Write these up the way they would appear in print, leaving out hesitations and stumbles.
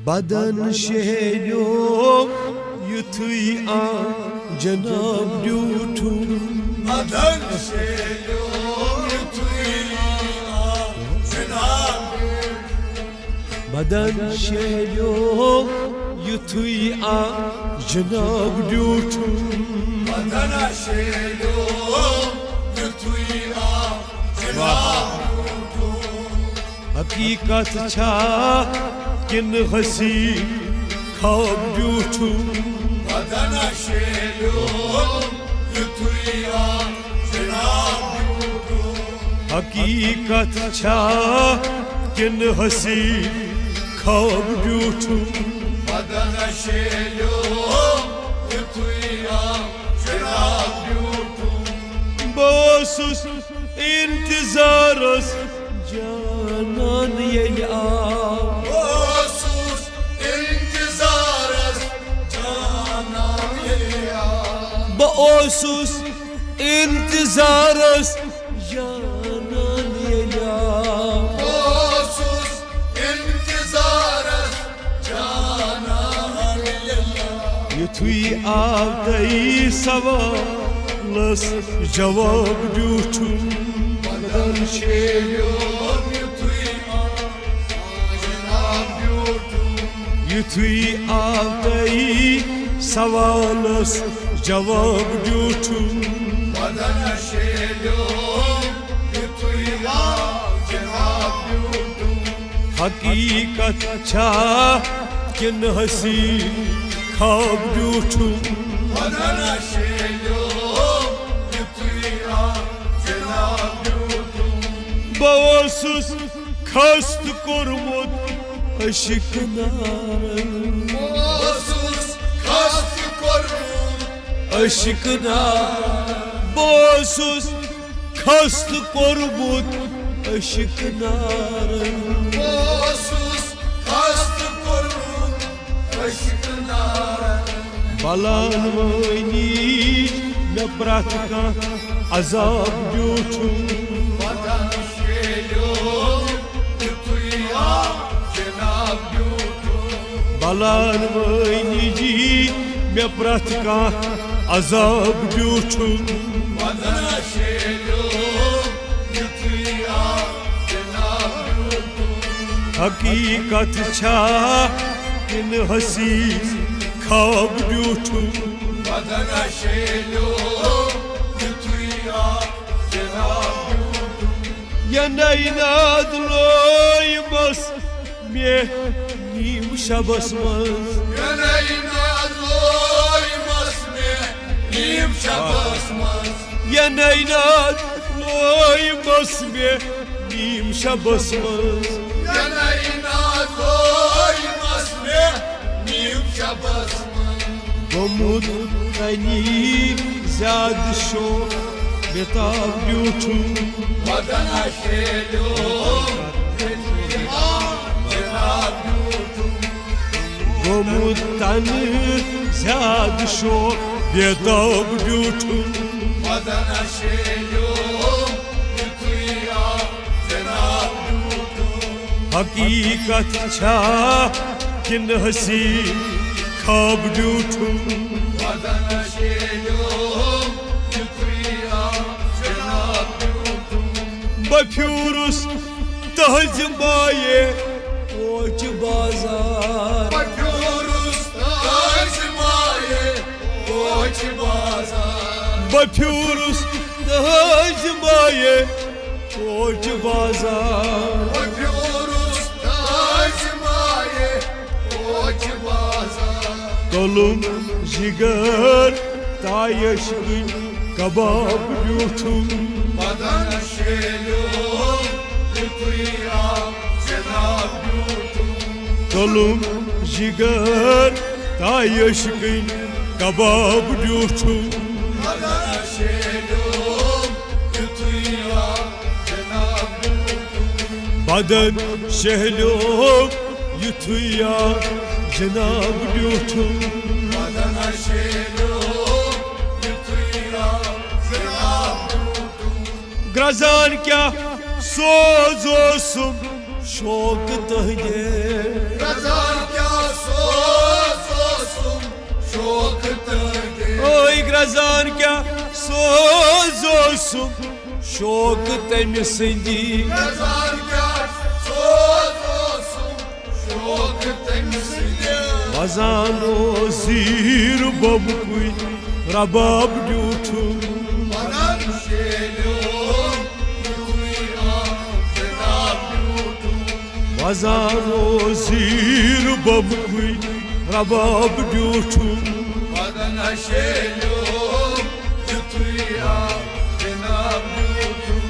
बदन शेलो युथुई आ जनाब ड्यूठू बदन शेलो युथुई आ जनाब बदन शेलो युथुई आ जनाब ड्यूठू बदन शेलो युथुई आ जनाब हकीकत छा किन हसी ख्वाब ड्यूठू बदन शेलो युथुई आ जनाब हकीकत छा किन हसी ख्वाब ड्यूठू बदन शेलो युथुई आ जनाब बोसुस इंतजारस जानन येल आ ओसुस इंतजारस जानन येल आ बोसुस इंतजारस जानन येल आ ओसुस इंतजारस जानन येल आ युथुई आवतई सवालस जवाब ड्यूठू बदन शेलो युथुई आ जनाब युथुई आवतई सवालस जवाब ड्यूठू बदन शेलो युथुई आ जनाब हकीकत छा किन हसी ख्वाब ड्यूठू बदन शेलो युथुई आ जनाब बोसुस खस्त कोरमुत अशिक नारन ओसुस खस्त कोरमुत अशिक बोसुस खस्त कोरमुत अशिक नारन ओसुस खस्त कोरमुत अशिक नारन बलान मनी मे प्रथ अजाब ड्यूठू बदन शेलो युथुई आ जनाब बलान मनी जी मे प्रथ अजाब ड्यूठू बदन शेलो युथुई आ जनाब हकीकत छा किन हसी ख्वाब ड्यूठू बदन शेलो युथुई आ जनाब या नैनाद लोय बस मे नीम शबस मज यनैना लोय मस्मे नीम शबस मस या नैनाद लोय बस मे नीम शबस मज यनैना लोय मस्मे नीम शबस मस गोमुद तनी ज्याद शो बेताब ड्यूठू बदन शेलो युथुई आ जनाब गोमुद तन ज्याद शो बेताब ड्यूठू बदन शेलो युथुई आ जनाब हकीकत छा किन हसी ख्वाब ड्यूठू बदन शेलो युथुई आ जनाब बफ्यूरुस तहज माये ओच बाजार बफ्यूरुस तहज माये ओच बाजार बफ्यूरुस तहज माये ओच बाजार बफ्यूरुस तहज माये ओच बाजार कलुम जिगर तायश कबाब ड्यूठू बदन शेलो युथुई आ जनाब कलुम जिगर तायश कबाब ड्यूठू बदन शेलो युथुई आ जनाब बदन शहलो युथुई आ जनाब ड्यूठू बदन शेलो युथुई आ जनाब ग्रजान क्या सोजो सुम शौक तहदे रज़ान क्या सोसुम शौक तहदे ओय रज़ान क्या सोसुम शौक तमि सदी रज़ान क्या सोसुम शौक तमि सदी वज़ानो ज़ीर बबकुई रबाब ड्यूठुम मदन शेलोम युतुया जनाब ड्यूठुम वज़ानो ज़ीर बबकुई रबाब ड्यूठुम मदन शेलोम युतुया जनाब ड्यूठुम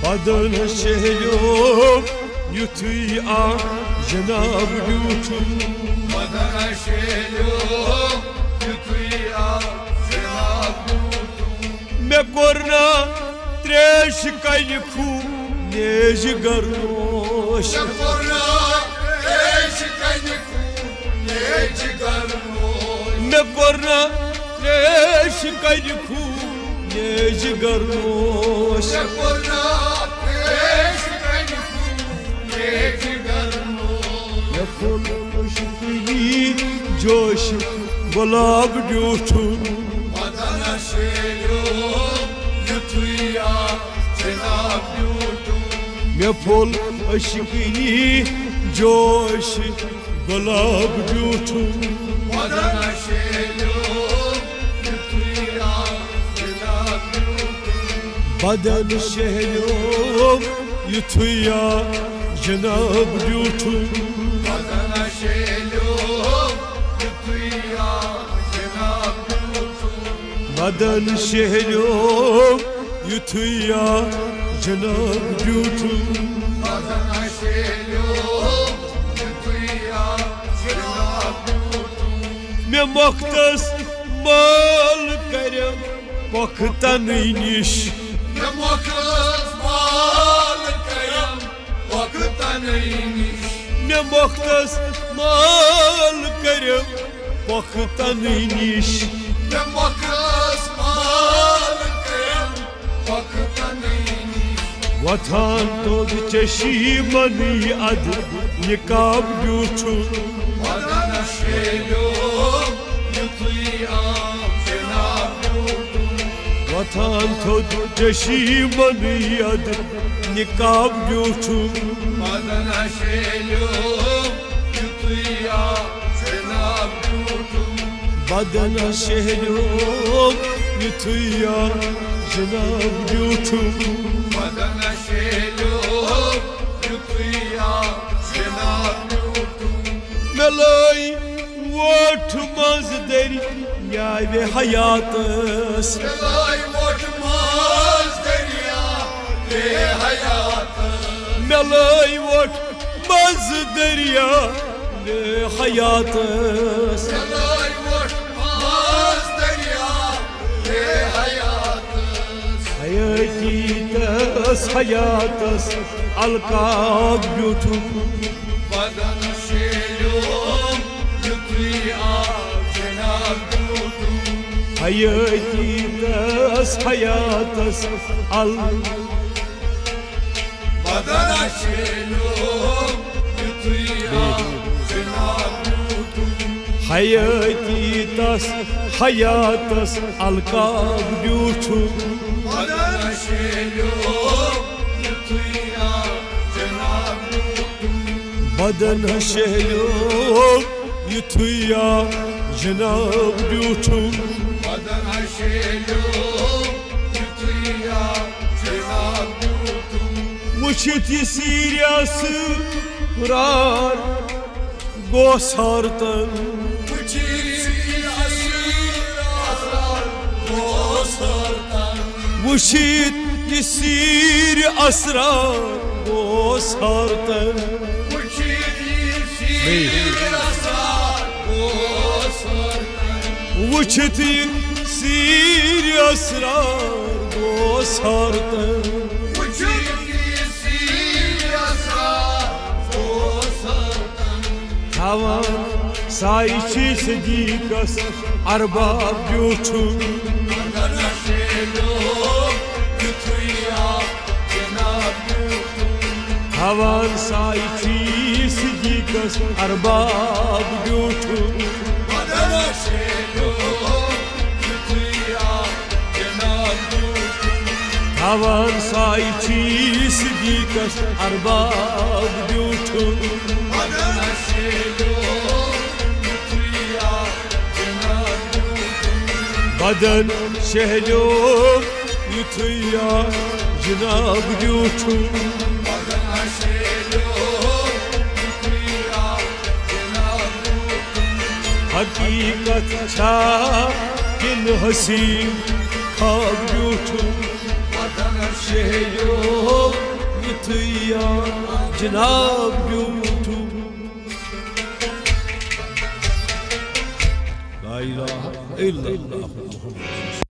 बदन शहलो युथुई आ जनाब ड्यूठुम मदन शेलोम युतुया जनाब ड्यूठुम मे कोरना त्रेश कल खू नेज गर्नोश शकुरा एश कनिकु नेज गर्नोश मे कोरना त्रेश कल खू नेज गर्नोश शकुरा एश कनिकु नेज गर्नोश मे फुल मुश्किली जोश गुलाब ड्यूठुम मदन शेलोम युतुया जनाब ड्यूठुम मे फुल अशकिनी जोश गुलाब ड्यूठुम मदन शेलोम युतुया जनाब ड्यूठुम बदन शहलो युथुया जनाब ड्यूठुम मदन शेलोम युतुया जनाब ड्यूठुम बदन शहलो युथुया जनाब ड्यूठुम मदन शेलोम युतुया जनाब ड्यूठुम मे मख्तस माल करम पख्तन निश Demokrat mal kayam vaktan iniş मे मख्तस माल करम पख्तन निश Demokrat mal kayam vaktan iniş वथान तो चशी मनी अद निकाब ड्यूठुम Madana şelom yutuya cenab yutum वथान तो चशी मनी अद निकाब ड्यूठुम Madana şelom yutuya cenab yutum बदन शहलो युथुया जनाब ड्यूठुम Madana şelom yutuya cenab yutum malayi vote मज दरी न्याय हयातस Elay votmaz derya ve hayatı malayi vote मज दरिया ने हयातस Elay votmaz derya ve hayatı हयातस अलकाब ड्यूठुम Badan şelum yutuya cenab yutum हयातस अल Badan şelum yutuya cenab yutum हयातस अलकाब ड्यूठुम Badan şelum yutuya cenab yutum बदन शहलो युथुया जनाब ड्यूठुम Badan şelum yutuya cenab yutum वुचित सीरियस कुरार गोसारतन Uçir asir asrar bozartan वुचित सीर असरार गोसारतन Uçir sir asrar bozartan वुचित सीर असरार गोसारतन Uçir sir asrar bozartan Havan साइची सदीकस अरबाब ड्यूठुम Badan şelum yutuya cenab yutum Havan say çiz dikas arbab götü Madana şelo Yutuya Cenab Yutum Havan say çiz dikas arbab götü Madana şelo Yutuya Cenab Yutum Baden şehlom yutuya Cenab götü Madana şelo Yutuya Cenab Yutum Hakikat çakin hasin kab götü Madana Şehlom yutuya Cenab götü La ilahe illallah